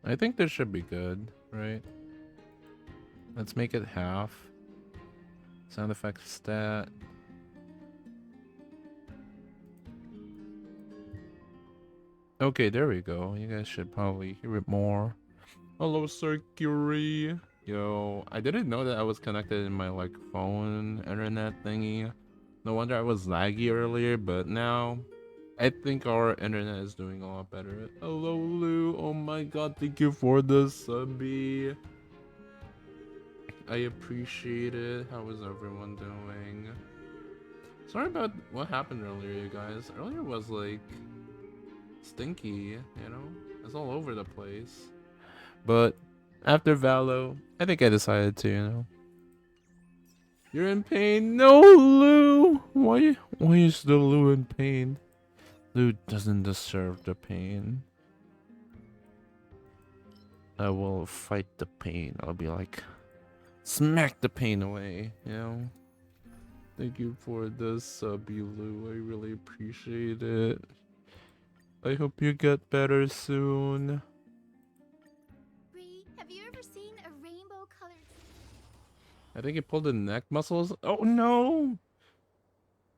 I think this should be good, right? Let's make it half. Sound effect stat. Okay, there we go. You guys should probably hear it more. Hello, Circury. Yo, I didn't know that I was connected in my like phone internet thingy. No wonder I was laggy earlier, but now I think our internet is doing a lot better. Hello, Lou. Oh my god, thank you for the subby. I appreciate it. How is everyone doing? Sorry about what happened earlier, you guys. Earlier was like stinky, you know? It's all over the place. But after Valo, I think I decided to, you know. You're in pain? No, Lou! Why is the Lou in pain? Lou doesn't deserve the pain. I will fight the pain. I'll be like, smack the pain away, you know? Thank you for the sub, Lou. I really appreciate it. I hope you get better soon. Bree, have you ever seen a rainbow colored? I think you pulled the neck muscles. Oh no!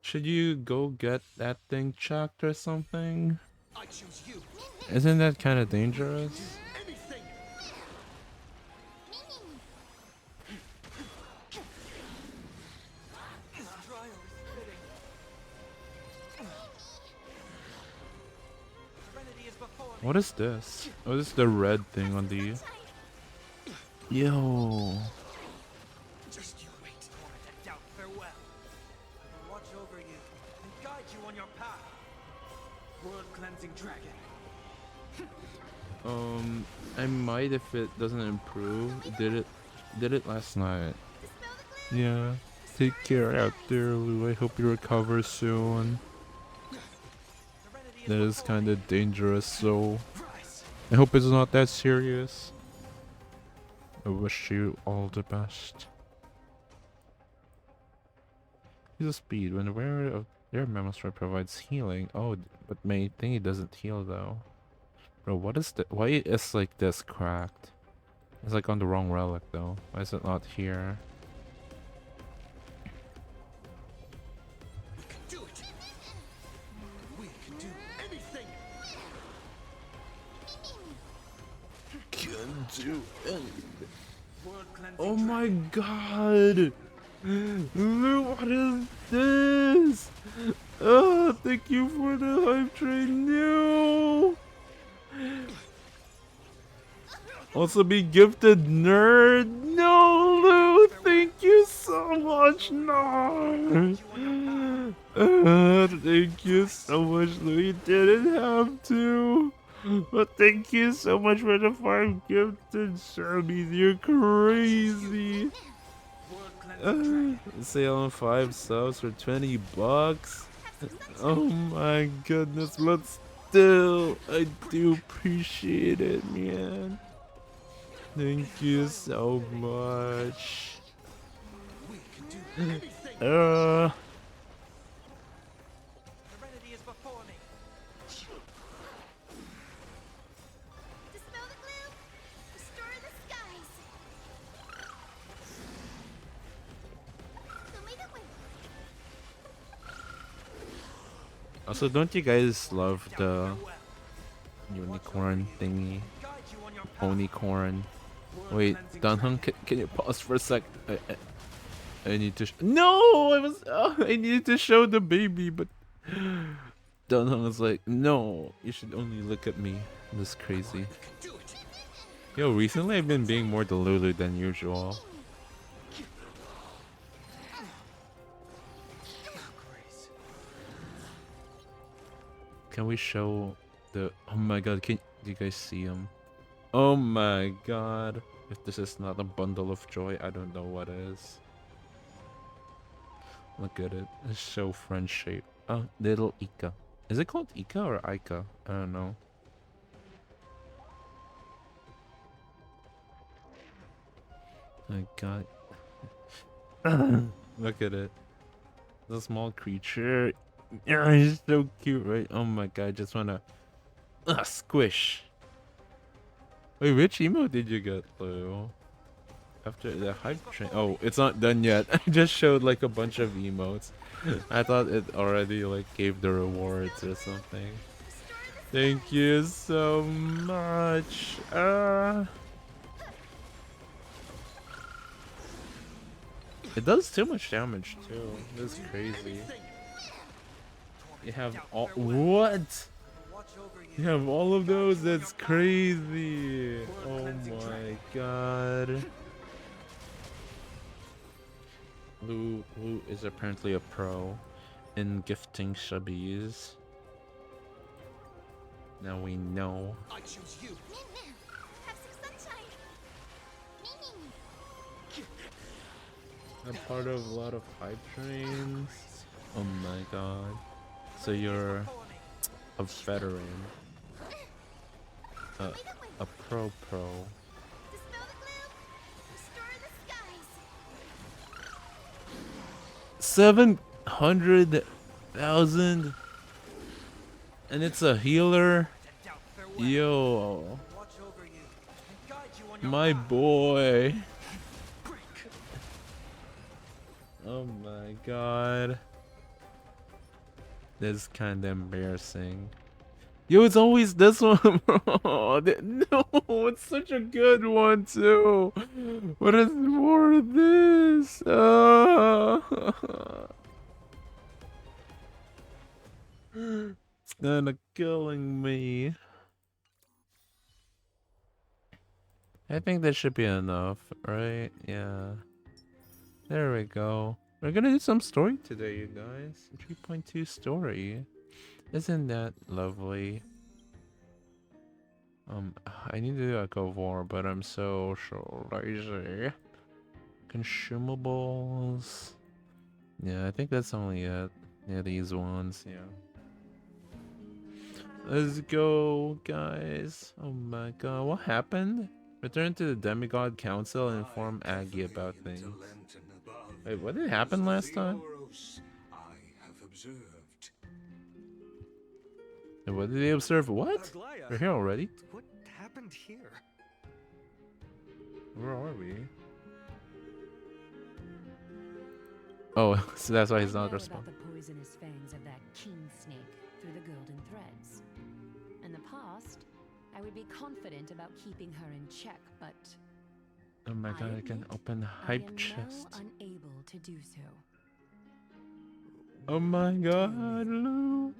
Should you go get that thing checked or something? I choose you. Isn't that kind of dangerous? Anything. This trial is fitting. Serenity is before me. What is this? Oh, this is the red thing on the... Yo. Just you wait. Torment and doubt, farewell. I will watch over you and guide you on your path. World cleansing dragon. I might if it doesn't improve. Did it last night. Dispel the glue. Yeah. Take care out there, Lou. I hope you recover soon. Serenity That is before kind me. of dangerous, so Rise. I hope it's not that serious. I wish you all the best. Use a speed when the wearer of their Memostrike provides healing. Oh, but my thingy doesn't heal though. Bro, what is that? Why is like this cracked? It's like on the wrong relic though. Why is it not here? We can do it. We can do anything. Can do anything. World cleansing Oh my dragon. god! Lou, what is this? Oh, thank you for the hype train. No! Also be gifted, nerd. No, Lou, thank you so much. No. Thank you so much, Lou. You didn't have to. But thank you so much for the 5 gifted subbies. You're crazy. World cleansing dragon. Sale on 5 subs for 20 bucks. Have some sunshine. Oh my goodness, but still, I do appreciate it, man. Thank you so much. We can do anything. Serenity is before me. Dispel the glue. Restore the skies. Tomato win. Also, don't you guys love the Farewell. unicorn thingy? Guide you on your path. Ponycorn. World Wait, cleansing Dunhung, dragon. can you pause for a sec? I need to. No, I needed to show the baby, but Dunhung was like, no, you should only look at me. This is crazy. We can do it. Yo, recently I've been being more delulu than usual. Grace. Can we show the? Oh my god, do you guys see him? Oh my god. If this is not a bundle of joy, I don't know what is. Look at it. It's so French shape. Oh, little Ika. Is it called Ika or Aika? I don't know. My god. Look at it. The small creature. Yeah, he's so cute, right? Oh my god, I just wanna squish. Wait, which emote did you get, Lou? After the hype train. Oh, it's not done yet. I just showed like a bunch of emotes. I thought it already like gave the rewards or something. Thank you so much. It does too much damage too. That's crazy. You have all what? You have all of those? That's crazy. Oh my god. Lou is apparently a pro in gifting subbies. Now we know. I choose you. Have some sunshine. I'm part of a lot of hype trains. Oh my god. So you're a veteran. A pro. Dispel the gloom. Restore the skies. 700,000, and it's a healer. To doubt farewell. Yo, Watch over you and guide you on your my path. boy. Break. Oh my god. That's kind of embarrassing. Yo, it's always this one, bro. No, it's such a good one too. What is more of this? It's kinda killing me. I think that should be enough, right? Yeah. There we go. We're gonna do some story today, you guys. 3.2 story. Isn't that lovely? I need to do a Echo of War, but I'm so lazy. Consumables. Yeah, I think that's only it. Yeah, these ones, yeah. Let's go, guys. Oh my god, what happened? Return to the Demigod Council and inform Aggie about things. Wait, what did happen last time? And what did they observe? What? Aglaya, We're here already? what happened here? Where are we? Oh, so that's why he's not about responding. the poisonous fangs of that king snake through the golden threads. In the past, I would be confident about keeping her in check, but Oh my god, I can admit open I hype am chest. now unable to do so. Oh my god, Lou.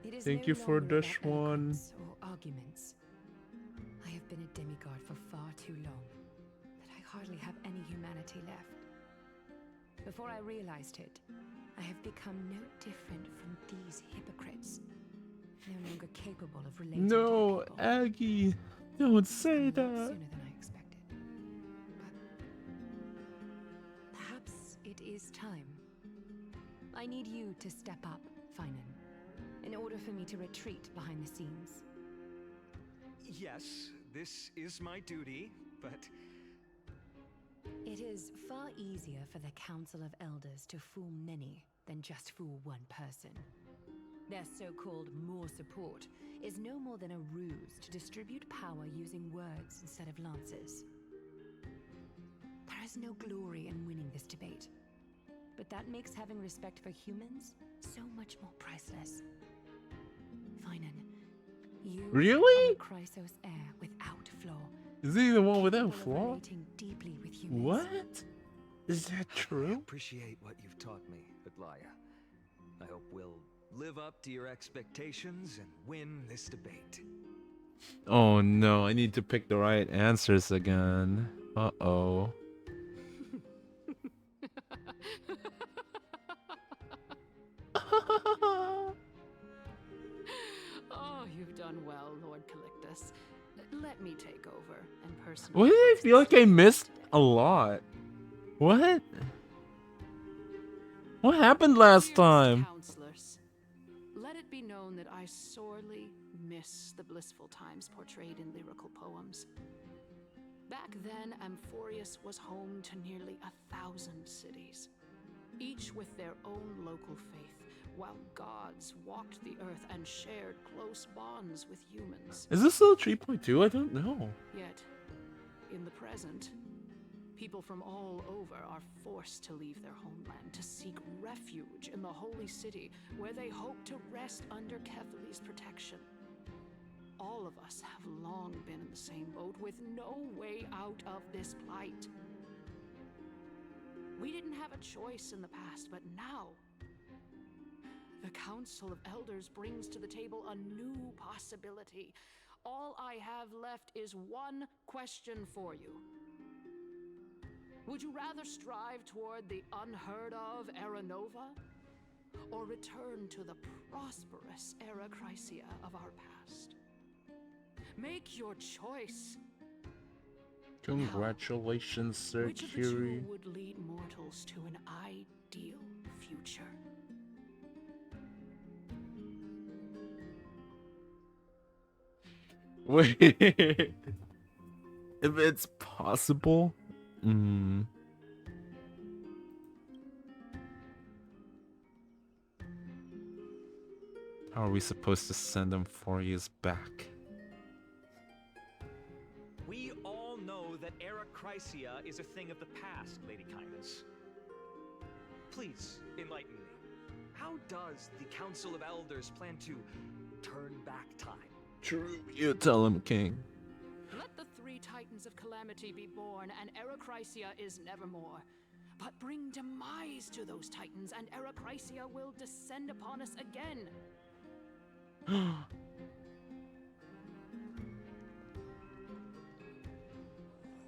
It is Thank no you for longer this about one. eloquence or arguments. I have been a demigod for far too long that I hardly have any humanity left. Before I realized it, I have become no different from these hypocrites. No longer capable of relating No, to people. Aggie, don't say A lot that. sooner than I expected. But perhaps it is time. I need you to step up, Finan, in order for me to retreat behind the scenes. Yes, this is my duty, but It is far easier for the Council of Elders to fool many than just fool one person. Their so-called more support is no more than a ruse to distribute power using words instead of lances. There is no glory in winning this debate, but that makes having respect for humans so much more priceless. Finan, you Really? are the Chrysos heir without flaw. Is he the one without Capable of flaw? relating deeply with humans. What? Is that I true? appreciate what you've taught me, Aglaya. I hope we'll live up to your expectations and win this debate. Oh no, I need to pick the right answers again. Uh-oh. Oh, you've done well, Lord Calictus. Let me take over and personally. Why did I feel like I missed a lot? What? What happened last Dearest time? Counselors, let it be known that I sorely miss the blissful times portrayed in lyrical poems. Back then, Amphorius was home to nearly 1,000 cities, each with their own local faith, while gods walked the earth and shared close bonds with humans. Is this still 3.2? I don't know. Yet, in the present, people from all over are forced to leave their homeland to seek refuge in the holy city, where they hope to rest under Kefali's protection. All of us have long been in the same boat with no way out of this plight. We didn't have a choice in the past, but now the Council of Elders brings to the table a new possibility. All I have left is one question for you. Would you rather strive toward the unheard of Era Nova, or return to the prosperous Era Chrysia of our past? Make your choice. Congratulations, Sir Which of the Curie. two would lead mortals to an ideal future? Wait. If it's possible. How are we supposed to send them 4 years back? We all know that Era Chrysia is a thing of the past, Lady Kindness. Please, enlighten me. How does the Council of Elders plan to turn back time? True, you tell him, King. Let the three Titans of Calamity be born, and Era Chrysia is nevermore. But bring demise to those Titans, and Era Chrysia will descend upon us again.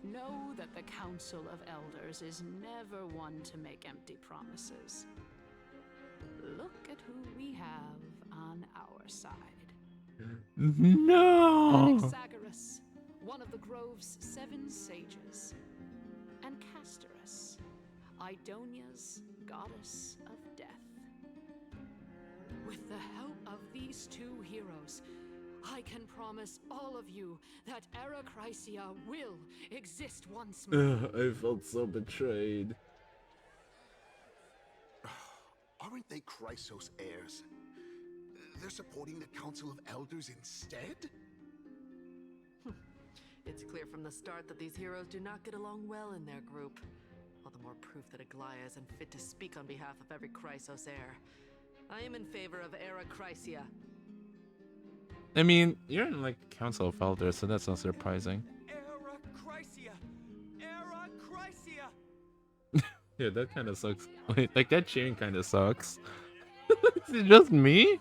Know that the Council of Elders is never one to make empty promises. Look at who we have on our side. No! Anaxagoras, one of the Grove's 7 sages, and Castorus, Idonia's goddess of death. With the help of these two heroes, I can promise all of you that Era Chrysia will exist once more. I felt so betrayed. Aren't they Chrysos heirs? They're supporting the Council of Elders instead? It's clear from the start that these heroes do not get along well in their group. All the more proof that Aglaya is unfit to speak on behalf of every Chrysos heir. I am in favor of Era Chrysia. I mean, you're in like Council of Elders, so that's not surprising. Era Chrysia! Era Chrysia! Yeah, that kind of sucks. Wait, like that cheering kind of sucks. Is it just me?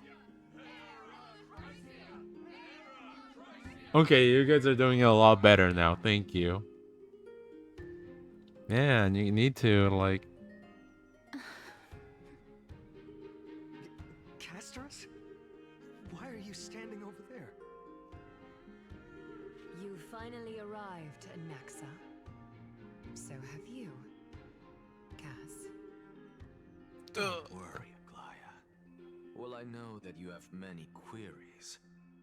Okay, you guys are doing it a lot better now. Thank you. Man, you need to like. Castorus? Why are you standing over there? You finally arrived, Anaxa. So have you, Cass. Don't worry, Aglaya. Well, I know that you have many queries.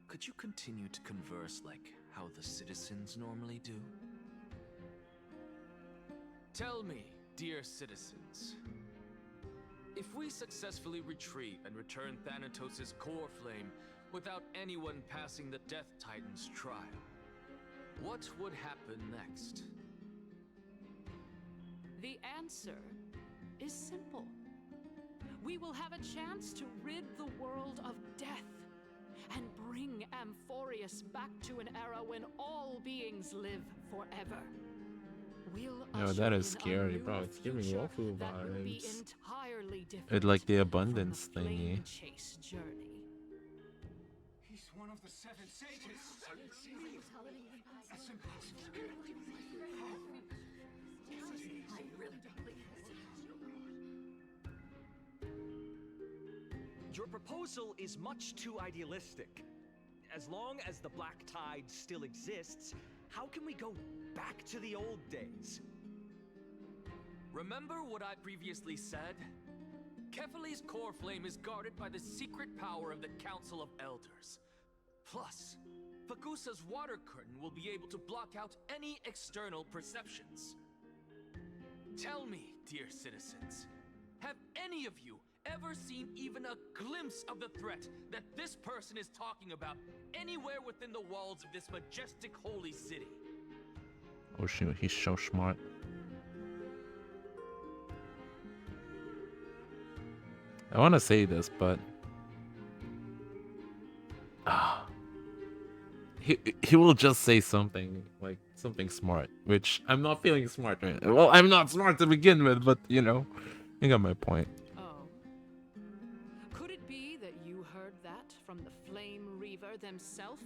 Could you continue to converse like how the citizens normally do? Tell me, dear citizens, if we successfully retreat and return Thanatos' core flame without anyone passing the Death Titan's trial, what would happen next? The answer is simple. We will have a chance to rid the world of death and bring Amphorius back to an era when all beings live forever. We'll Yo, usher that is in a scary, new bro. It's giving future Wofu that will be vibes. entirely different It's like the from abundance the flame thingy. chase journey. He's one of the 7 sages! That's impossible. Your proposal is much too idealistic. As long as the Black Tide still exists, how can we go back to the old days? Remember what I previously said? Kefali's core flame is guarded by the secret power of the Council of Elders. Plus, Fagusa's water curtain will be able to block out any external perceptions. Tell me, dear citizens, have any of you ever seen even a glimpse of the threat that this person is talking about anywhere within the walls of this majestic holy city. Oh shoot, he's so smart. I want to say this, but he will just say something like something smart, which I'm not feeling smart right now. Well, I'm not smart to begin with, but you know, you got my point. Oh. Could it be that you heard that from the Flame Reaver themselves?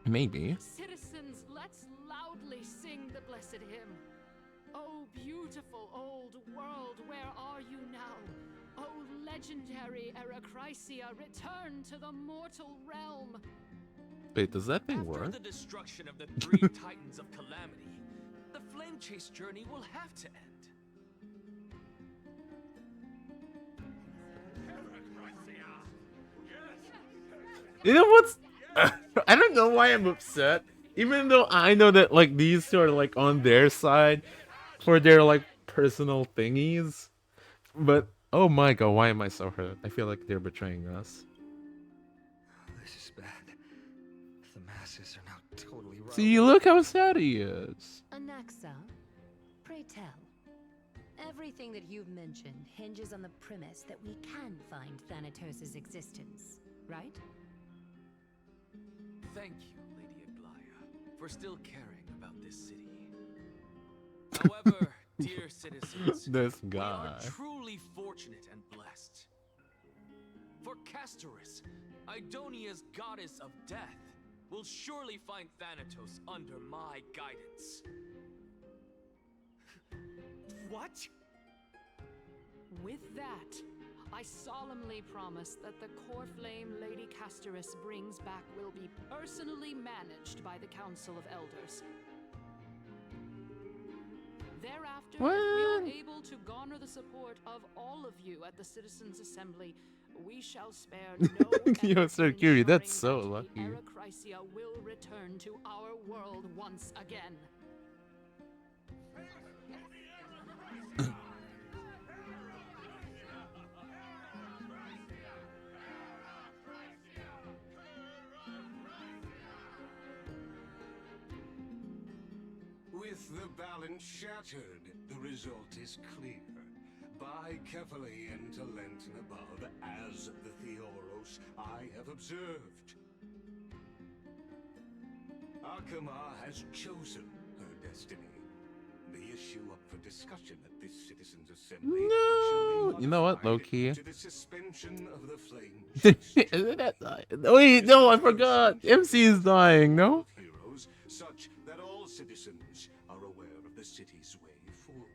Maybe. Citizens, let's loudly sing the blessed hymn. Oh, beautiful old world, where are you now? Oh, legendary Eracrysia, return to the mortal realm. Wait, does that thing After work? the destruction of the three titans of calamity, the flame chase journey will have to end. You know what's? I don't know why I'm upset, even though I know that like these two are like on their side for their like personal thingies. But oh my god, why am I so hurt? I feel like they're betraying us. This is bad. The masses are now totally wrong. See, look how sad he is. Anaxa, pray tell. Everything that you've mentioned hinges on the premise that we can find Thanatos' existence, right? Thank you, Lady Aglaya, for still caring about this city. However, dear citizens, This we guy. are truly fortunate and blessed. For Castorus, Idonia's goddess of death, will surely find Thanatos under my guidance. What? With that, I solemnly promise that the core flame Lady Castorus brings back will be personally managed by the Council of Elders. Thereafter, if we are What? able to garner the support of all of you at the Citizens' Assembly, we shall spare no Yo, effort Sir in Curie, that's ensuring so that lucky. the Eracrysia will return to our world once again. With the balance shattered, the result is clear. Buy carefully into Lenten above, as the Theoros I have observed. Akama has chosen her destiny. The issue up for discussion at this citizens' assembly No! shall be You know what, modified low-key? to the suspension of the flame. Isn't that dying? Wait, no, I forgot. MC is dying, no? Heroes, such that all citizens are aware of the city's way forward.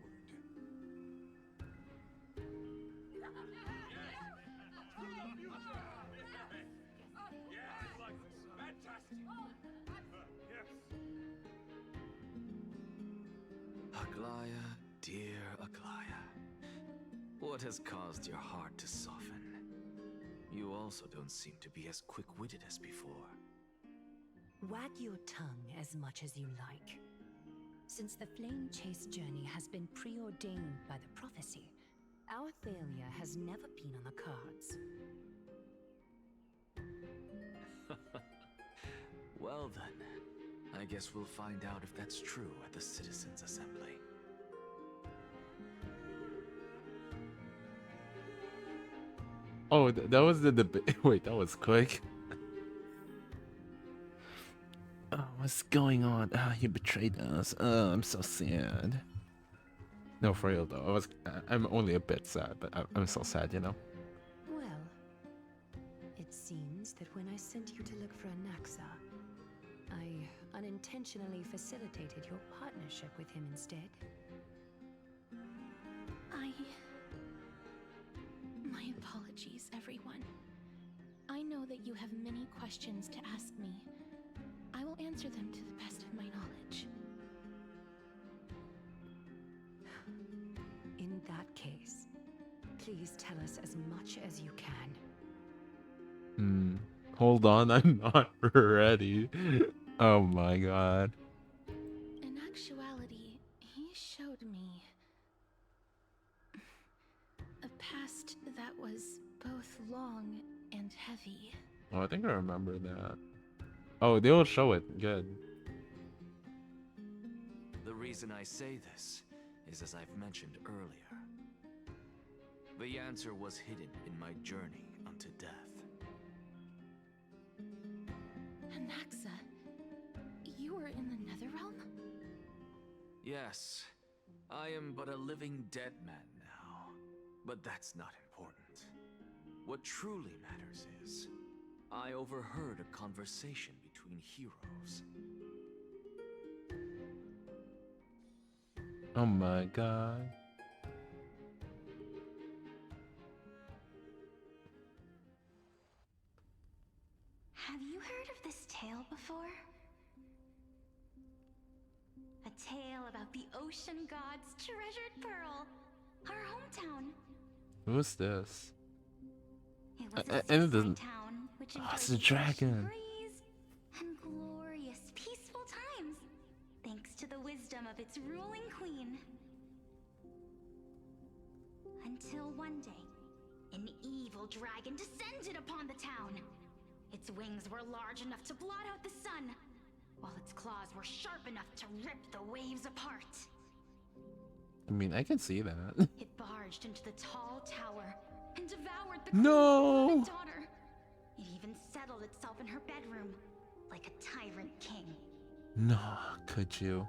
Aglaya, dear Aglaya, what has caused your heart to soften? You also don't seem to be as quick-witted as before. Wag your tongue as much as you like. Since the flame chase journey has been preordained by the prophecy, our failure has never been on the cards. Well then, I guess we'll find out if that's true at the Citizens' Assembly. Oh, that was the debate. Wait, that was quick. Oh, what's going on? Ah, you betrayed us. Oh, I'm so sad. No, for real though. I'm only a bit sad, but I'm so sad, you know. Well, it seems that when I sent you to look for Anaxa, I unintentionally facilitated your partnership with him instead. My apologies, everyone. I know that you have many questions to ask me. I will answer them to the best of my knowledge. In that case, please tell us as much as you can. Hold on, I'm not ready. Oh my god. In actuality, he showed me a past heavy. Oh, I think I remember that. Oh, they'll show it. Good. The reason I say this is as I've mentioned earlier. The answer was hidden in my journey unto death. Anaxa, you were in the Netherrealm? Yes, I am but a living dead man now. But that's not important. What truly matters is, I overheard a conversation between heroes. Oh my god. Have you heard of this tale before? A tale about the ocean god's treasured pearl, our hometown. Who's this? It was And a it seaside doesn't. town which Oh, enjoyed it's a the ocean dragon. breeze and glorious, peaceful times, thanks to the wisdom of its ruling queen. Until one day, an evil dragon descended upon the town. Its wings were large enough to blot out the sun, while its claws were sharp enough to rip the waves apart. I mean, I can see that. It barged into the tall tower and devoured the No! queen's beloved daughter. It even settled itself in her bedroom, like a tyrant king. No, could you?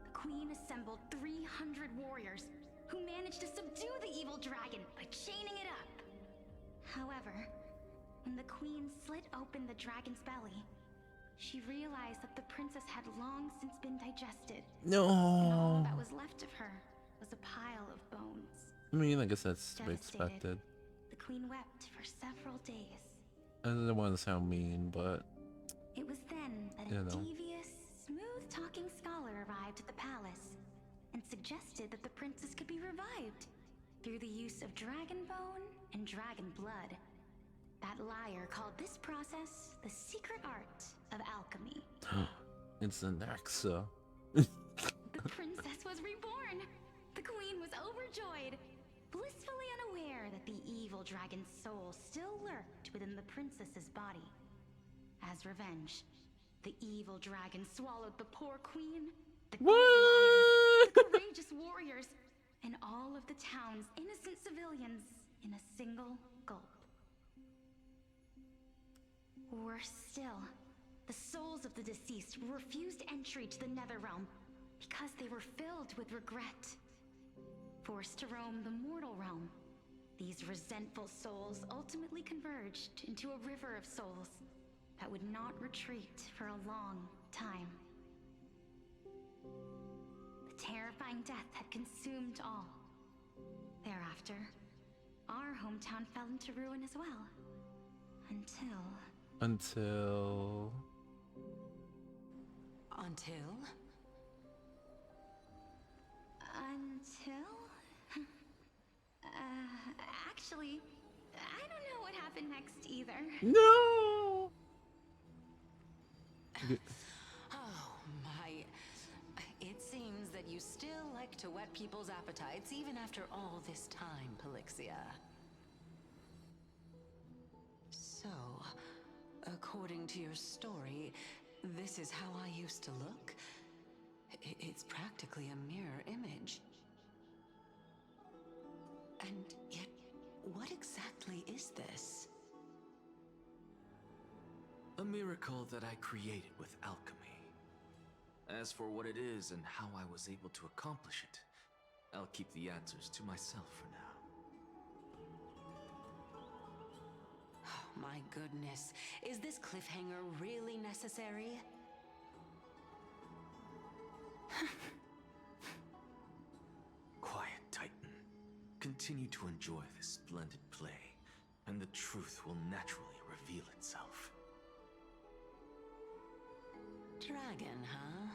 The queen assembled 300 warriors who managed to subdue the evil dragon by chaining it up. However, when the queen slit open the dragon's belly, she realized that the princess had long since been digested. No. And all that was left of her was a pile of bones. I mean, I guess that's to be Devastated, expected. the queen wept for several days. I don't want to sound mean, but It was then that You a know. devious, smooth-talking scholar arrived at the palace and suggested that the princess could be revived through the use of dragon bone and dragon blood. That liar called this process the secret art of alchemy. it's an Axa. The princess was reborn. The queen was overjoyed, blissfully unaware that the evil dragon's soul still lurked within the princess's body. As revenge, the evil dragon swallowed the poor queen, the good liar, the courageous warriors, and all of the town's innocent civilians in a single gulp. Worse still, the souls of the deceased were refused entry to the Netherrealm because they were filled with regret. Forced to roam the mortal realm, these resentful souls ultimately converged into a river of souls that would not retreat for a long time. The terrifying death had consumed all. Thereafter, our hometown fell into ruin as well. Until... Until... Actually, I don't know what happened next either. No! Oh my. It seems that you still like to whet people's appetites even after all this time, Pelixia. So, according to your story, this is how I used to look? It's practically a mirror image. And yet, what exactly is this? A miracle that I created with alchemy. As for what it is and how I was able to accomplish it, I'll keep the answers to myself for now. Oh my goodness. Is this cliffhanger really necessary? Quiet, Titan. Continue to enjoy this splendid play, and the truth will naturally reveal itself. Dragon, huh?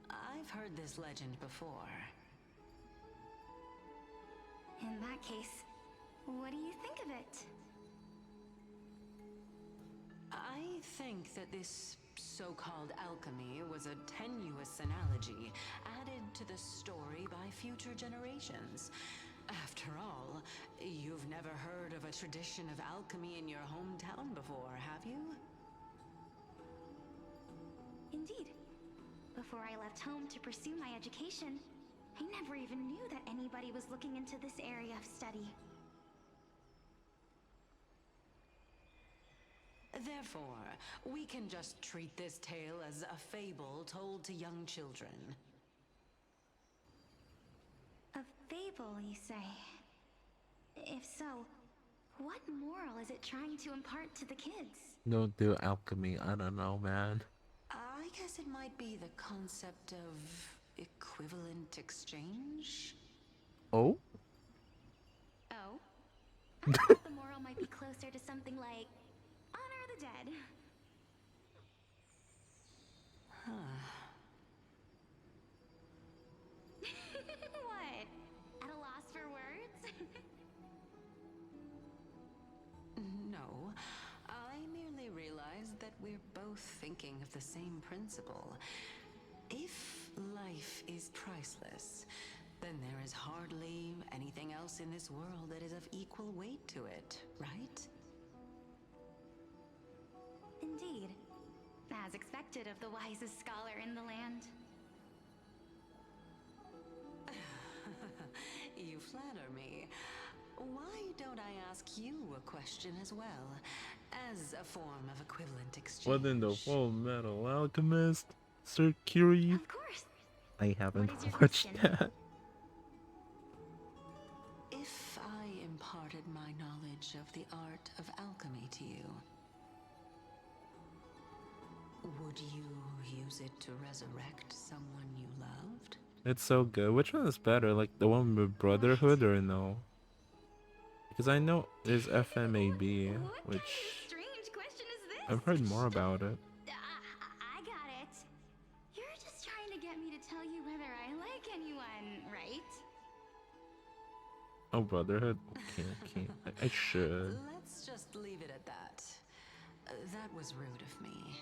I've heard this legend before. In that case, what do you think of it? I think that this so-called alchemy was a tenuous analogy added to the story by future generations. After all, you've never heard of a tradition of alchemy in your hometown before, have you? Indeed. Before I left home to pursue my education, I never even knew that anybody was looking into this area of study. Therefore, we can just treat this tale as a fable told to young children. A fable, you say? If so, what moral is it trying to impart to the kids? Don't do alchemy. I don't know, man. I guess it might be the concept of equivalent exchange? Oh? Oh? I thought the moral might be closer to something like honor the dead. What? At a loss for words? No, I merely realized that we're both thinking of the same principle. If life is priceless, then there is hardly anything else in this world that is of equal weight to it, right? Indeed. As expected of the wisest scholar in the land. You flatter me. Why don't I ask you a question as well, as a form of equivalent exchange? What in the Full Metal Alchemist? Sir Curie? Of course. I haven't What is your watched question? that. If I imparted my knowledge of the art of alchemy to you, would you use it to resurrect someone you loved? It's so good. Which one is better? Like the one with Brotherhood or no? Because I know there's FMAB, which Strange question is this? I've heard more about it. I got it. You're just trying to get me to tell you whether I like anyone, right? Oh, Brotherhood? Okay. I should. Let's just leave it at that. That was rude of me.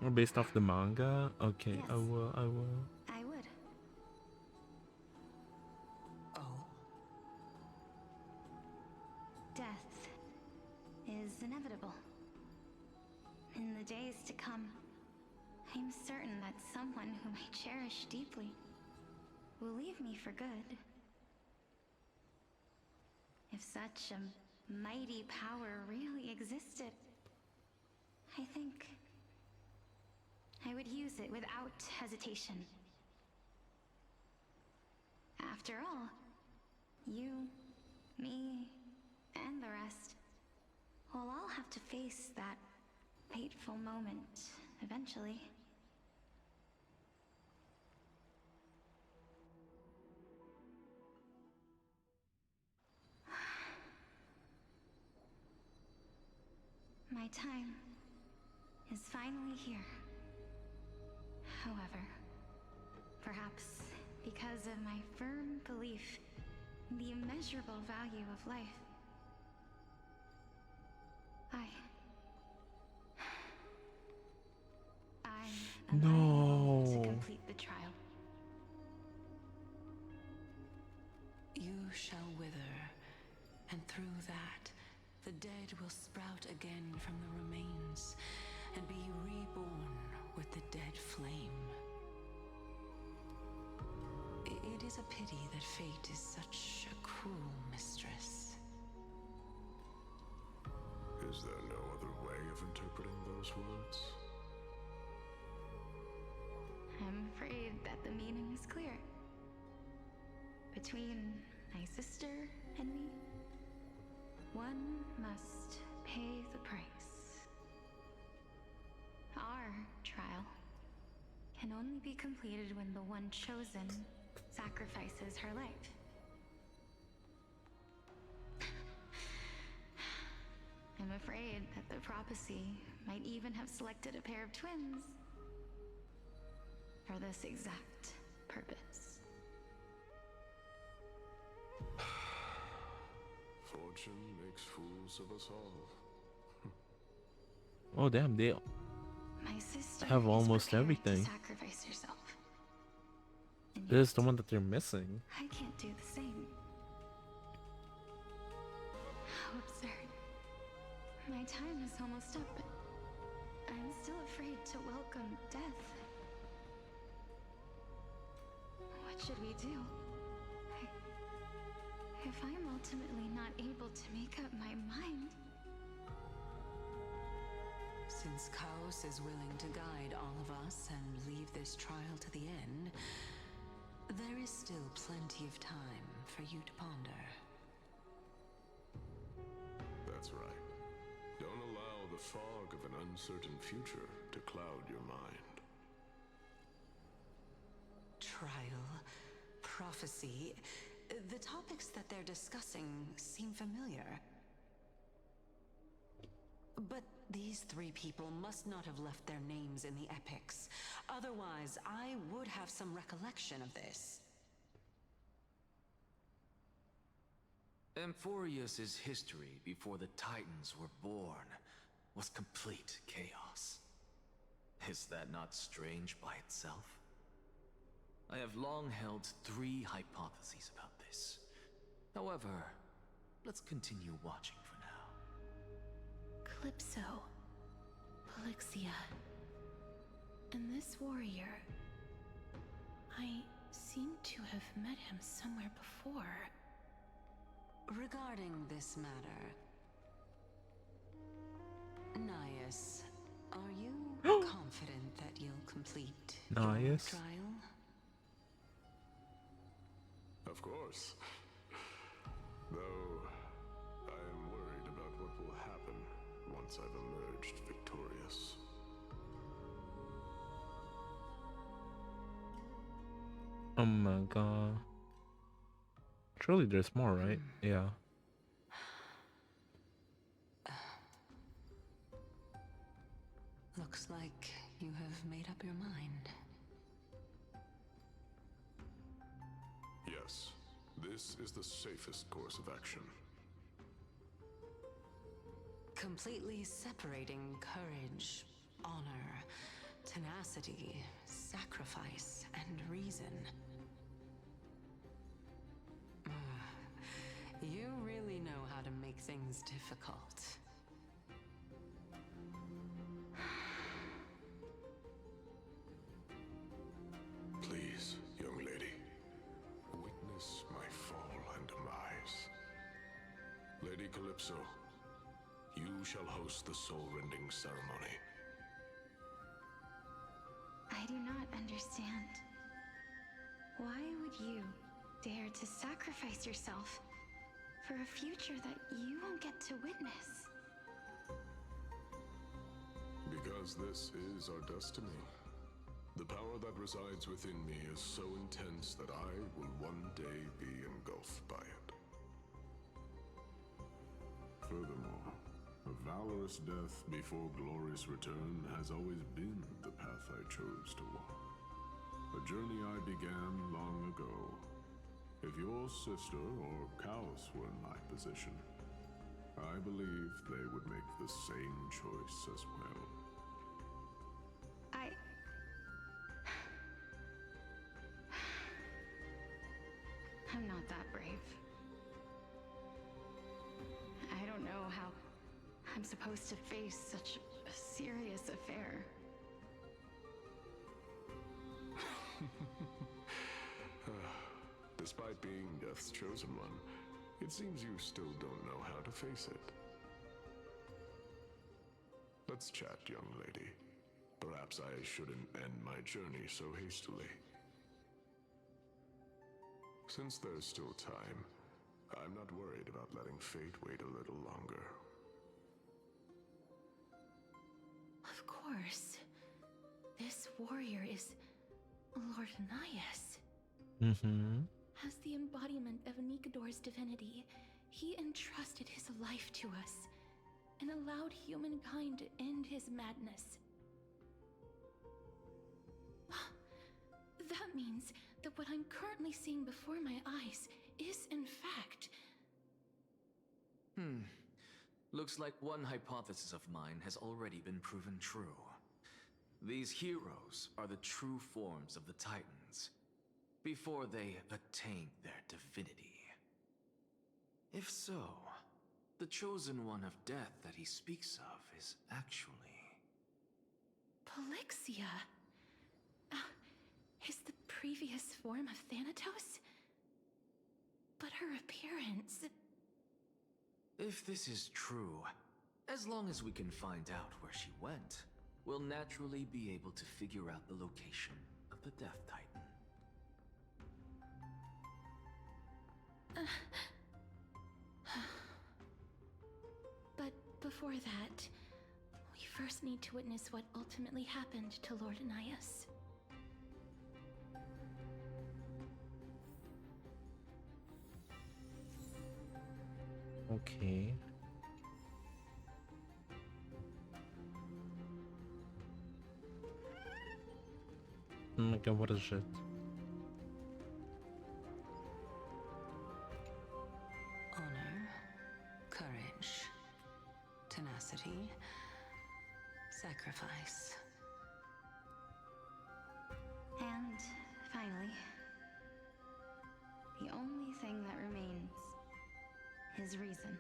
Or based off the manga? Okay, Yes. I will. I would. Oh? Death is inevitable. In the days to come, I'm certain that someone whom I cherish deeply will leave me for good. If such a mighty power really existed, I think I would use it without hesitation. After all, you, me, and the rest will all have to face that fateful moment eventually. My time is finally here. However, perhaps because of my firm belief in the immeasurable value of life, I'm unable to complete the trial. You shall wither, and through that, the dead will sprout again from the remains, and be reborn with the dead flame. It is a pity that fate is such a cruel mistress. Is there no other way of interpreting those words? I'm afraid that the meaning is clear. Between my sister and me, one must pay the price. Our trial can only be completed when the one chosen sacrifices her life. I'm afraid that the prophecy might even have selected a pair of twins for this exact purpose. Fortune makes fools of us all. Oh damn, they My sister have is almost prepared everything. to sacrifice herself. And This is the yet, one that they're missing. I can't do the same. How absurd. My time is almost up, but I'm still afraid to welcome death. What should we do? If I'm ultimately not able to make up my mind... Since Chaos is willing to guide all of us and leave this trial to the end, there is still plenty of time for you to ponder. That's right. Don't allow the fog of an uncertain future to cloud your mind. Trial, prophecy, the topics that they're discussing seem familiar. But these three people must not have left their names in the epics. Otherwise, I would have some recollection of this. Amphorius' history before the Titans were born was complete chaos. Is that not strange by itself? I have long held three hypotheses about this. However, let's continue watching for now. Calypso, Polixia, and this warrior. I seem to have met him somewhere before. Regarding this matter, Nias, are you confident that you'll complete your Nias? trial? Of course. Though, I am worried about what will happen once I've emerged victorious. Oh my god. Surely there's more, right? Yeah. Looks like you have made up your mind. Yes, this is the safest course of action. Completely separating courage, honor, tenacity, sacrifice, and reason. You really know how to make things difficult. Please, young lady, witness my fall and demise. Lady Calypso, you shall host the soul-rending ceremony. I do not understand. Why would you dare to sacrifice yourself for a future that you won't get to witness? Because this is our destiny. The power that resides within me is so intense that I will one day be engulfed by it. Furthermore, a valorous death before glorious return has always been the path I chose to walk. A journey I began long ago. If your sister or Chaos were in my position, I believe they would make the same choice as well. I'm not that brave. I don't know how I'm supposed to face such a serious affair. Despite being Death's chosen one, it seems you still don't know how to face it. Let's chat, young lady. Perhaps I shouldn't end my journey so hastily. Since there's still time, I'm not worried about letting fate wait a little longer. Of course. This warrior is Lord Nias. Mm-hmm. As the embodiment of Nikador's divinity, he entrusted his life to us and allowed humankind to end his madness. That means that what I'm currently seeing before my eyes is, in fact... Looks like one hypothesis of mine has already been proven true. These heroes are the true forms of the Titans. before they attain their divinity. If so, the chosen one of death that he speaks of is actually... Polixia! Is the previous form of Thanatos? But her appearance... If this is true, as long as we can find out where she went, we'll naturally be able to figure out the location of the Death Titan. But before that, we first need to witness what ultimately happened to Lord Anaias. Okay. Oh my god, what is it? Honor, courage, tenacity, sacrifice. And finally, the only thing that remains is reason.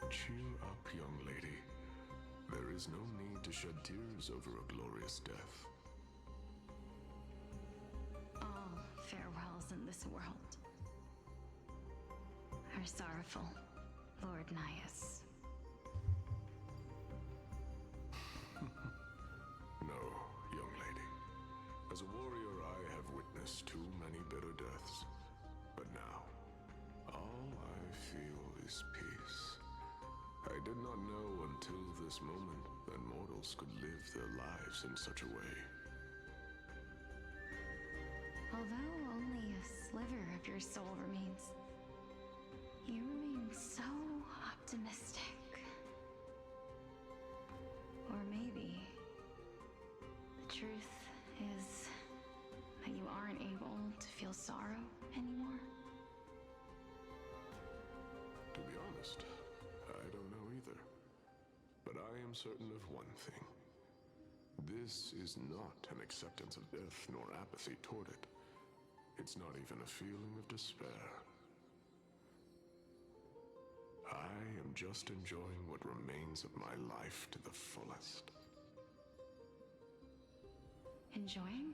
Cheer up, young lady. There is no need to shed tears over a glorious death. All farewells in this world are sorrowful, Lord Naias. No, young lady. As a warrior, I have witnessed too many bitter deaths. But now, all I feel is peace. I did not know until this moment that mortals could live their lives in such a way. Although only a sliver of your soul remains, you remain so optimistic. Or maybe the truth is that you aren't able to feel sorrow anymore. To be honest, I don't know either. But I am certain of one thing. This is not an acceptance of death nor apathy toward it. It's not even a feeling of despair. I am just enjoying what remains of my life to the fullest. Enjoying?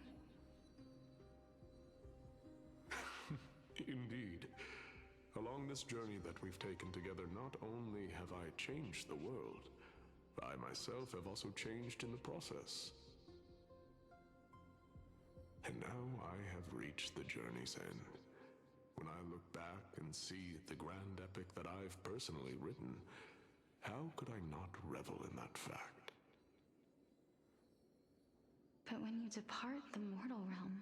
Indeed. Along this journey that we've taken together, not only have I changed the world, I myself have also changed in the process. And now I have reached the journey's end. When I look back and see the grand epic that I've personally written, how could I not revel in that fact? But when you depart the mortal realm,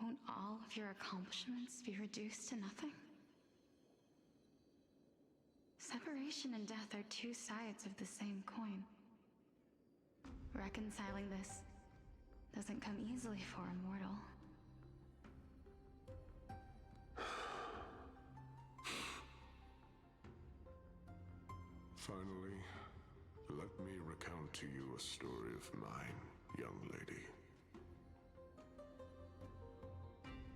won't all of your accomplishments be reduced to nothing? Separation and death are two sides of the same coin. Reconciling this doesn't come easily for a mortal. Finally, let me recount to you a story of mine, young lady.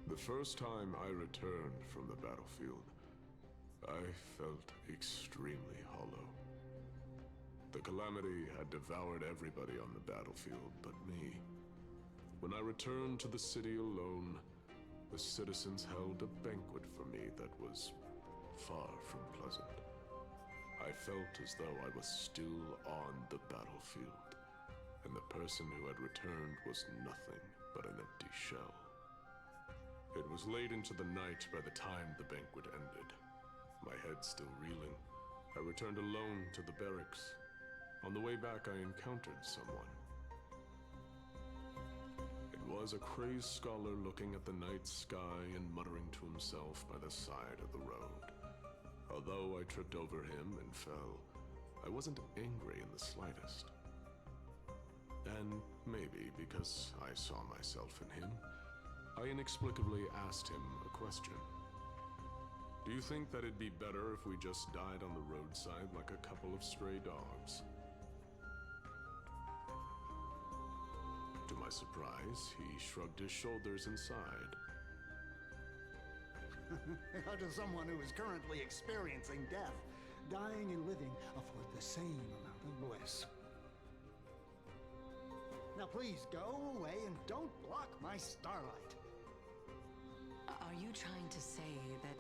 The first time I returned from the battlefield, I felt extremely hollow. The calamity had devoured everybody on the battlefield but me. When I returned to the city alone, the citizens held a banquet for me that was far from pleasant. I felt as though I was still on the battlefield, and the person who had returned was nothing but an empty shell. It was late into the night by the time the banquet ended. My head still reeling, I returned alone to the barracks. On the way back, I encountered someone. It was a crazed scholar looking at the night sky and muttering to himself by the side of the road. Although I tripped over him and fell, I wasn't angry in the slightest. And maybe because I saw myself in him, I inexplicably asked him a question. Do you think that it'd be better if we just died on the roadside like a couple of stray dogs? To my surprise, he shrugged his shoulders and sighed. How does someone who is currently experiencing death, dying and living, afford the same amount of bliss? Now please go away and don't block my starlight. Are you trying to say that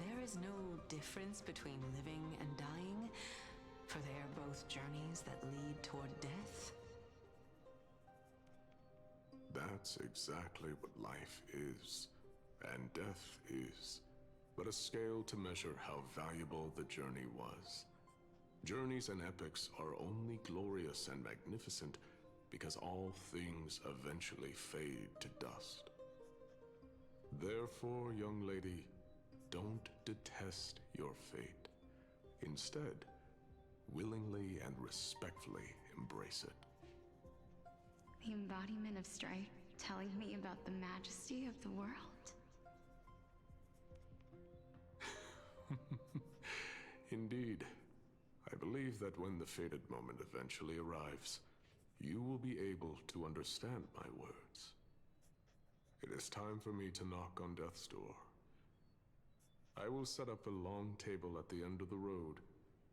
there is no difference between living and dying? For they are both journeys that lead toward death? That's exactly what life is, and death is, but a scale to measure how valuable the journey was. Journeys and epics are only glorious and magnificent because all things eventually fade to dust. Therefore, young lady, don't detest your fate. Instead, willingly and respectfully embrace it. The embodiment of strife telling me about the majesty of the world. Indeed. I believe that when the fated moment eventually arrives, you will be able to understand my words. It is time for me to knock on death's door. I will set up a long table at the end of the road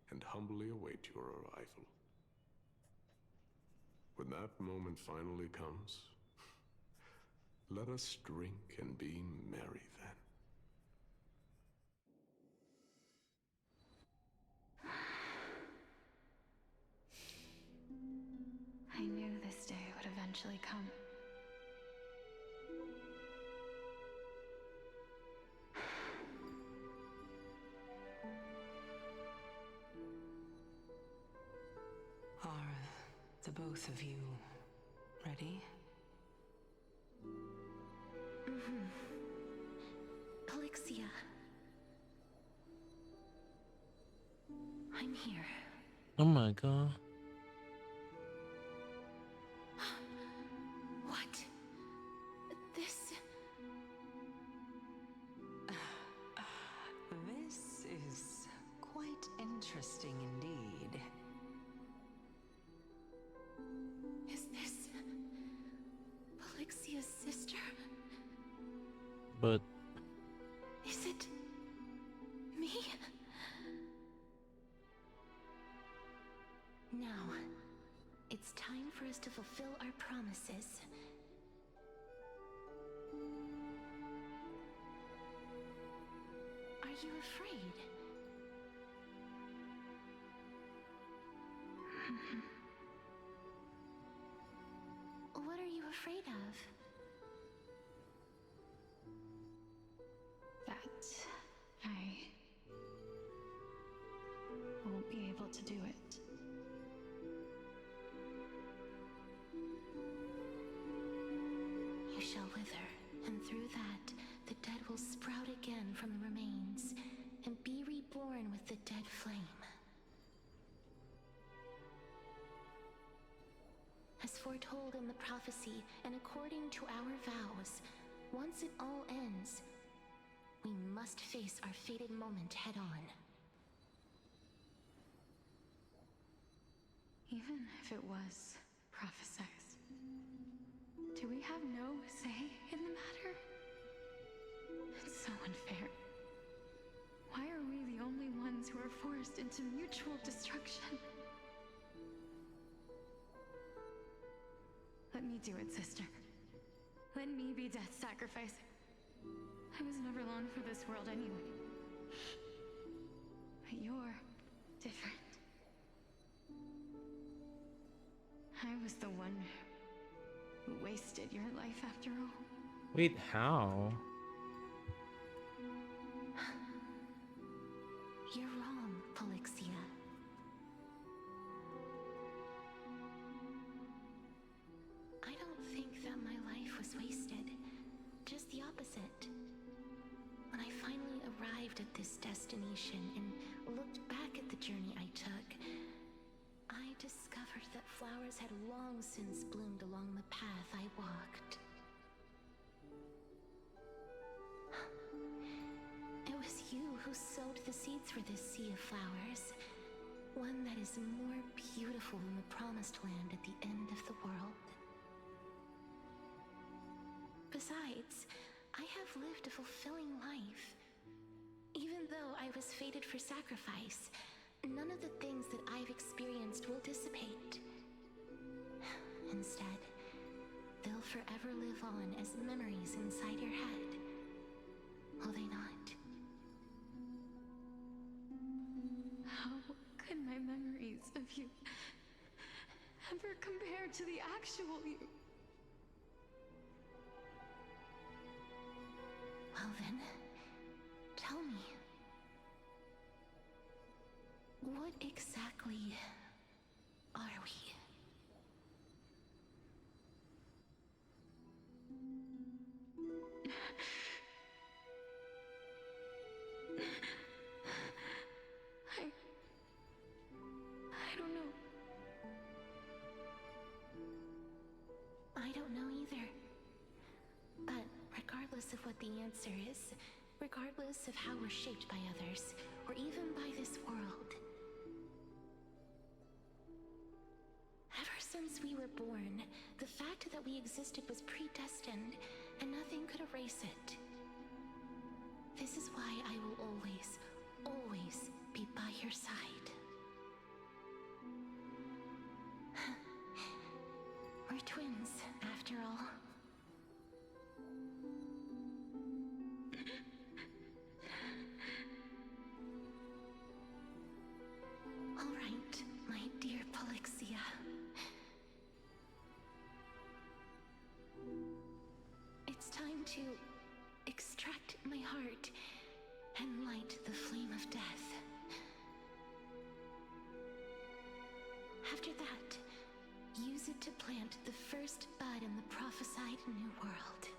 and humbly await your arrival. When that moment finally comes, let us drink and be merry then. I knew this day would eventually come. Are the both of you ready? Polixia. I'm here. Oh my god. What? This... This is quite interesting indeed. Is this... Polixia's sister? But... Is it... me? Now, it's time for us to fulfill our promises. Are you afraid? What are you afraid of? That I won't be able to do it. You shall wither, and through that, the dead will sprout again from the remains, and be reborn with the dead flame. As foretold in the prophecy, and according to our vows, once it all ends, we must face our fated moment head-on. Even if it was prophesized, do we have no say in the matter? It's so unfair. Why are we the only ones who are forced into mutual destruction? Let me do it, sister. Let me be death's sacrifice. I was never long for this world anyway. But you're different. I was the one who wasted your life after all. Wait, how? You're wrong, Polixia. I don't think that my life was wasted. Just the opposite. When I finally arrived at this destination and looked back at the journey I took, I discovered that flowers had long since bloomed along the path I walked. It was you who sowed the seeds for this sea of flowers, one that is more beautiful than the promised land at the end of the world. Besides, I have lived a fulfilling life. Even though I was fated for sacrifice, none of the things that I've experienced will dissipate. Instead, they'll forever live on as memories inside your head. Will they not? How could my memories of you ever compare to the actual you? Well then, tell me. What exactly are we? I don't know. I don't know either. But regardless of what the answer is, regardless of how we're shaped by others, or even by this world, ever since we were born, the fact that we existed was predestined, and nothing could erase it. This is why I will always, always be by your side. We're twins, after all. All right, my dear Polixia. It's time to extract my heart and light the flame of death. After that, use it to plant the first bud in the prophesied new world.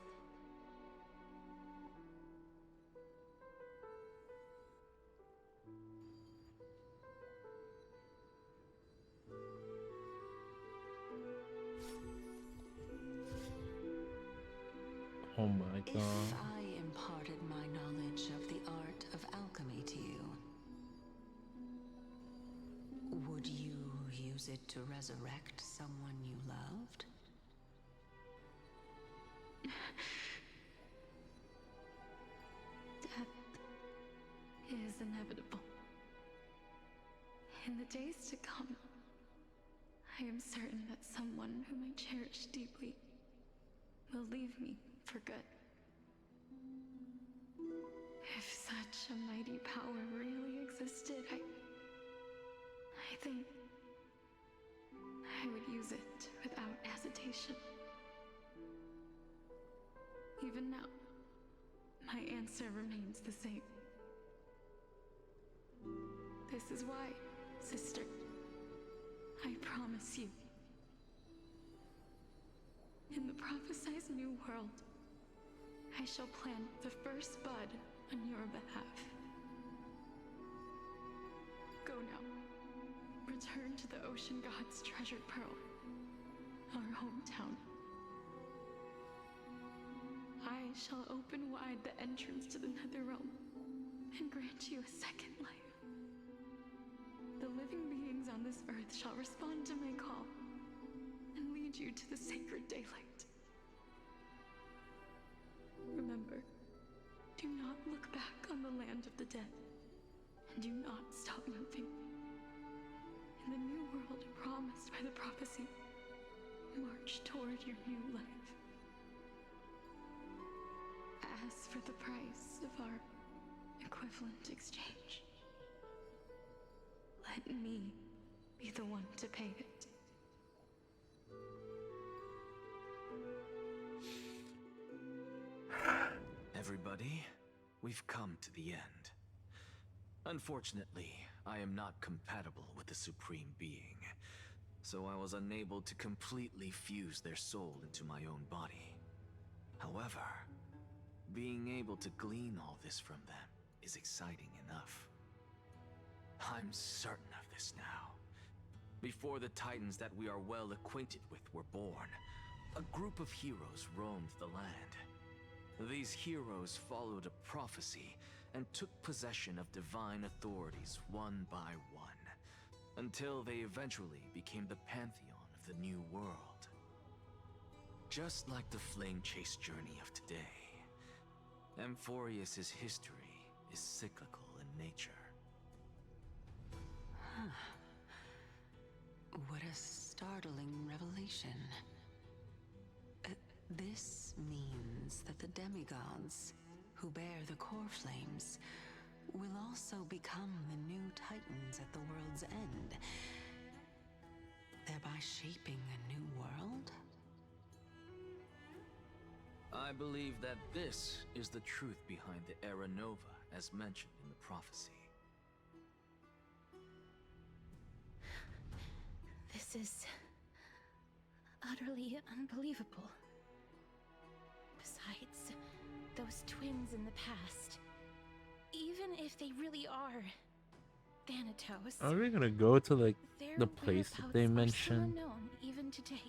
Oh my god. If I imparted my knowledge of the art of alchemy to you, would you use it to resurrect someone you loved? Death is inevitable. In the days to come, I am certain that someone whom I cherish deeply will leave me for good. If such a mighty power really existed, I think I would use it without hesitation. Even now, my answer remains the same. This is why, sister, I promise you, in the prophesized new world, I shall plant the first bud on your behalf. Go now. Return to the Ocean God's treasured pearl, our hometown. I shall open wide the entrance to the Netherrealm and grant you a second life. The living beings on this earth shall respond to my call and lead you to the sacred daylight. Remember, do not look back on the land of the dead, and do not stop moving. In the new world promised by the prophecy, march toward your new life. As for the price of our equivalent exchange, let me be the one to pay it. Everybody, we've come to the end. Unfortunately, I am not compatible with the Supreme Being, so I was unable to completely fuse their soul into my own body. However, being able to glean all this from them is exciting enough. I'm certain of this now. Before the Titans that we are well acquainted with were born, a group of heroes roamed the land. These heroes followed a prophecy and took possession of divine authorities one by one, until they eventually became the pantheon of the new world. Just like the flame chase journey of today, Amphorius' history is cyclical in nature. Huh. What a startling revelation. This means that the demigods, who bear the core flames, will also become the new titans at the world's end, thereby shaping a new world? I believe that this is the truth behind the Era Nova, as mentioned in the prophecy. This is utterly unbelievable. Besides, those twins in the past, even if they really are Thanatos, Are we gonna go to like their the place that whereabouts they are still mentioned? unknown even today.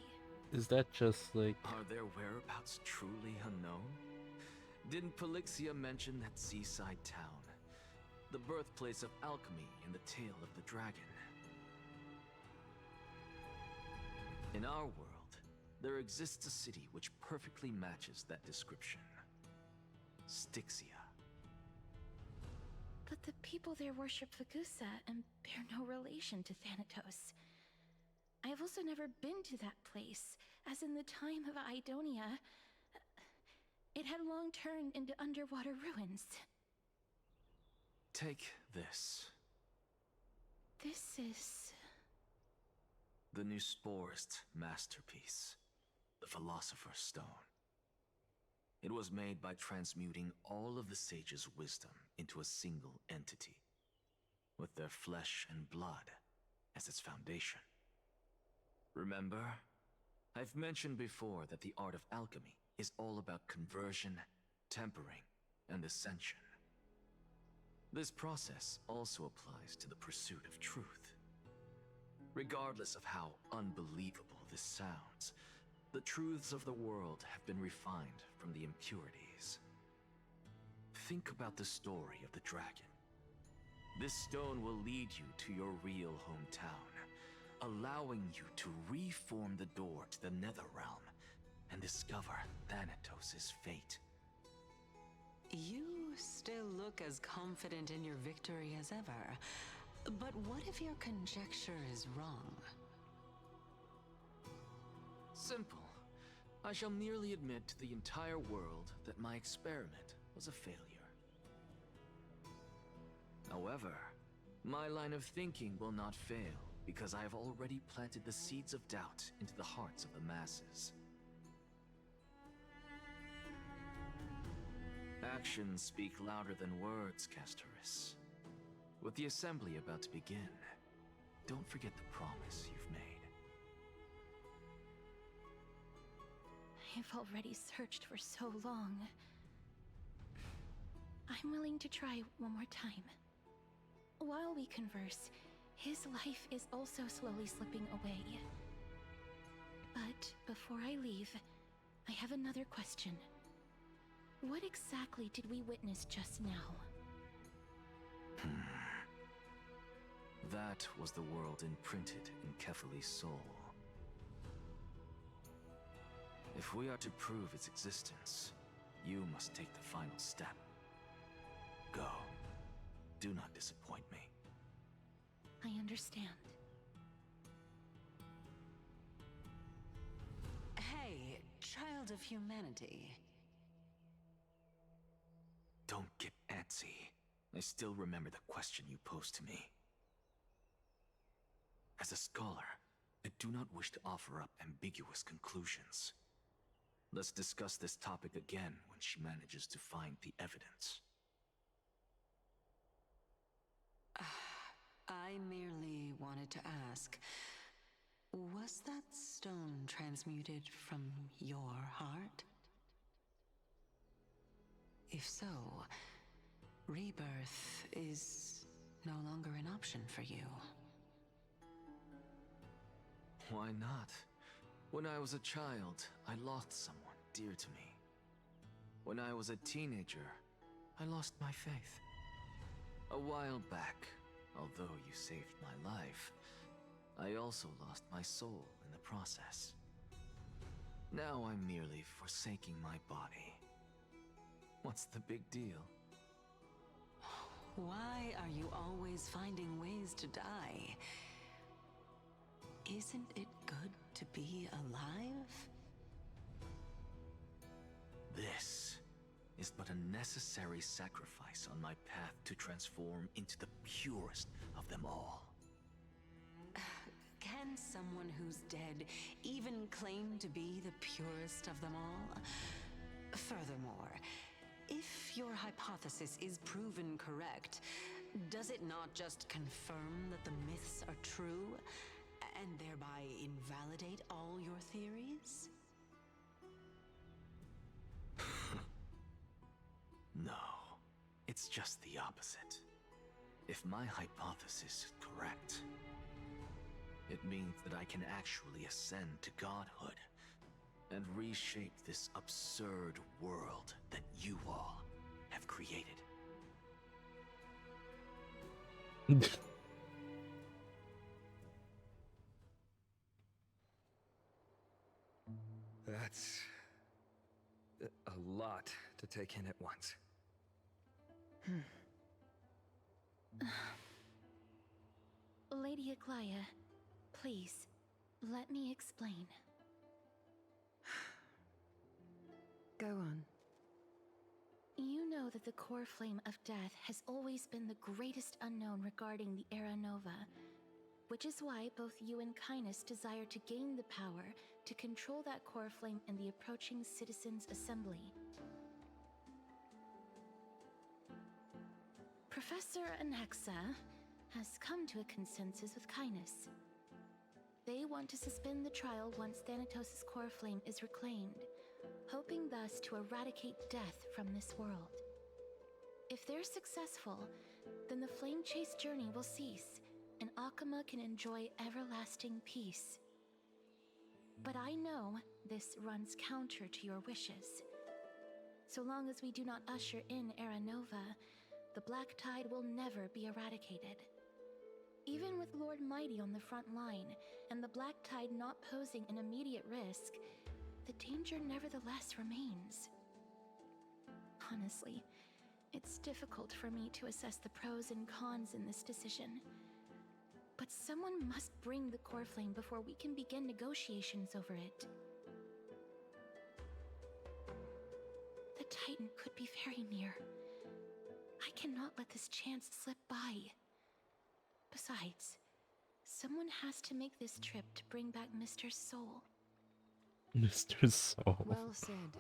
Is that just like Are their whereabouts truly unknown? Didn't Polixia mention that seaside town, the birthplace of alchemy and the tale of the dragon? In our world, there exists a city which perfectly matches that description. Styxia. But the people there worship Fagusa and bear no relation to Thanatos. I have also never been to that place, as in the time of Idonia, it had long turned into underwater ruins. Take this. This is... The Neusporist masterpiece, the Philosopher's Stone. It was made by transmuting all of the sages' wisdom into a single entity, with their flesh and blood as its foundation. Remember, I've mentioned before that the art of alchemy is all about conversion, tempering, and ascension. This process also applies to the pursuit of truth. Regardless of how unbelievable this sounds, the truths of the world have been refined from the impurities. Think about the story of the dragon. This stone will lead you to your real hometown, allowing you to reform the door to the Netherrealm and discover Thanatos' fate. You still look as confident in your victory as ever. But what if your conjecture is wrong? Simple. I shall merely admit to the entire world that my experiment was a failure. However, my line of thinking will not fail because I have already planted the seeds of doubt into the hearts of the masses. Actions speak louder than words, Castoris. With the assembly about to begin, don't forget the promise you've made. I've already searched for so long. I'm willing to try one more time. While we converse, his life is also slowly slipping away. But before I leave, I have another question. What exactly did we witness just now? That was the world imprinted in Kefali's soul. If we are to prove its existence, you must take the final step. Go. Do not disappoint me. I understand. Hey, child of humanity. Don't get antsy. I still remember the question you posed to me. As a scholar, I do not wish to offer up ambiguous conclusions. Let's discuss this topic again when she manages to find the evidence. I merely wanted to ask, was that stone transmuted from your heart? If so, rebirth is no longer an option for you. Why not? When I was a child, I lost someone dear to me. When I was a teenager, I lost my faith. A while back, although you saved my life, I also lost my soul in the process. Now I'm merely forsaking my body. What's the big deal? Why are you always finding ways to die? Isn't it good to be alive? This is but a necessary sacrifice on my path to transform into the purest of them all. Can someone who's dead even claim to be the purest of them all? Furthermore, if your hypothesis is proven correct, does it not just confirm that the myths are true, and thereby invalidate all your theories? No, it's just the opposite. If my hypothesis is correct, it means that I can actually ascend to godhood and reshape this absurd world that you all have created. That's a lot to take in at once. Lady Aglaia, please, let me explain. Go on. You know that the core flame of death has always been the greatest unknown regarding the Era Nova, which is why both you and Kynes desire to gain the power to control that core flame in the approaching Citizens' Assembly. Professor Anaxa has come to a consensus with Kynes. They want to suspend the trial once Thanatos' core flame is reclaimed, hoping thus to eradicate death from this world. If they're successful, then the flame chase journey will cease, and Akama can enjoy everlasting peace. But I know this runs counter to your wishes. So long as we do not usher in Era Nova, the Black Tide will never be eradicated. Even with Lord Mighty on the front line, and the Black Tide not posing an immediate risk, the danger nevertheless remains. Honestly, it's difficult for me to assess the pros and cons in this decision. But someone must bring the core flame before we can begin negotiations over it. The Titan could be very near. I cannot let this chance slip by. Besides, someone has to make this trip to bring back Mr. Soul. Mr. Soul. Well said.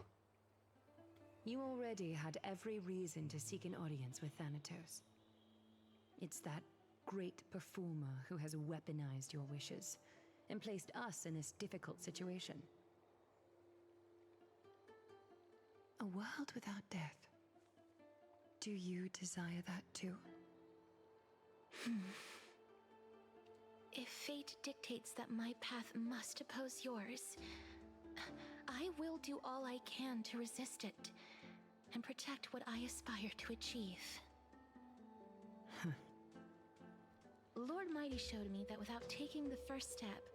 You already had every reason to seek an audience with Thanatos. It's that great performer who has weaponized your wishes and placed us in this difficult situation. A world without death. Do you desire that too? If fate dictates that my path must oppose yours, I will do all I can to resist it and protect what I aspire to achieve. Lord Mighty showed me that without taking the first step,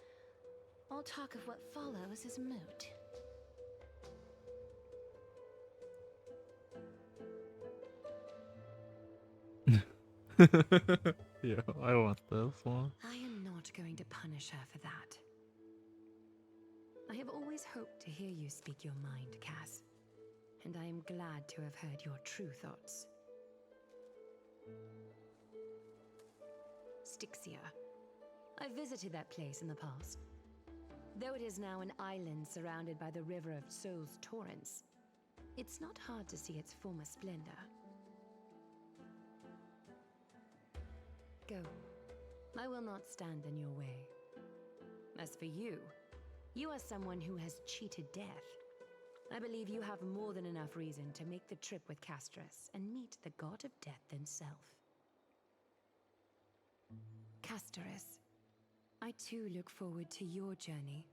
all talk of what follows is moot. Yeah, I want this one. I am not going to punish her for that. I have always hoped to hear you speak your mind, Cass, and I am glad to have heard your true thoughts. Styxia. I visited that place in the past. Though it is now an island surrounded by the river of Soul's torrents, it's not hard to see its former splendor. Go. I will not stand in your way. As for you, you are someone who has cheated death. I believe you have more than enough reason to make the trip with Castras and meet the god of death himself. Castoris, I too look forward to your journey.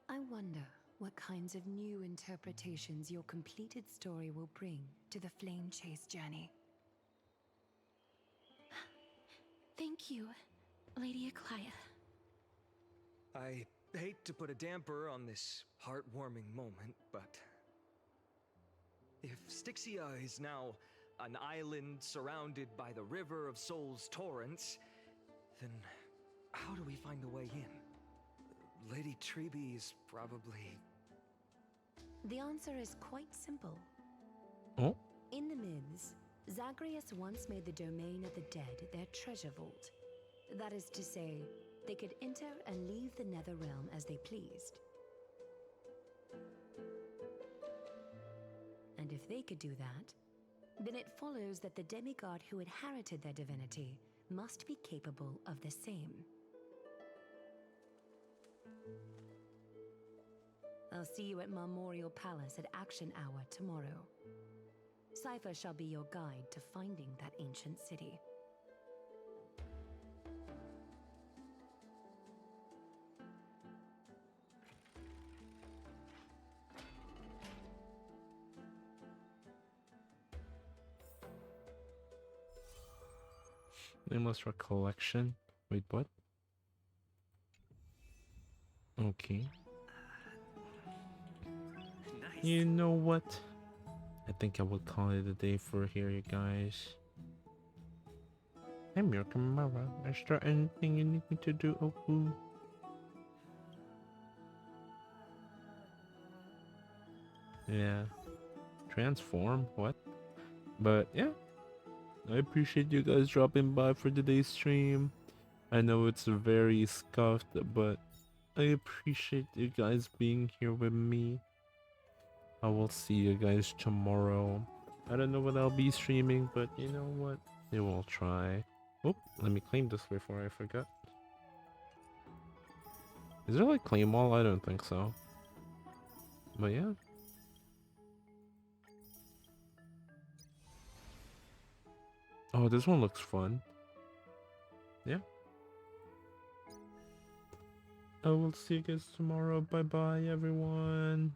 I wonder what kinds of new interpretations your completed story will bring to the Flame Chase journey. Thank you, Lady Aglaia. I hate to put a damper on this heartwarming moment, but if Styxia is now an island surrounded by the River of Souls torrents, then how do we find a way in? Lady Treby is probably... The answer is quite simple. Oh? In the myths, Zagreus once made the domain of the dead their treasure vault. That is to say, they could enter and leave the Netherrealm as they pleased. And if they could do that, then it follows that the demigod who inherited their divinity must be capable of the same. I'll see you at Marmorial Palace at Action Hour tomorrow. Cypher shall be your guide to finding that ancient city. Nameless recollection. Wait, what? Okay. Nice. You know what? I think I will call it a day for here, you guys. I'm your Kamara. Is there anything you need me to do, Opu? Yeah. Transform? What? But yeah. I appreciate you guys dropping by for today's stream. I know it's very scuffed, but I appreciate you guys being here with me. I will see you guys tomorrow. I don't know what I'll be streaming, but you know what? We will try. Oh, let me claim this before I forget. Is there like claim all? I don't think so. But yeah. Oh, this one looks fun. Yeah. I will see you guys tomorrow. Bye bye, everyone.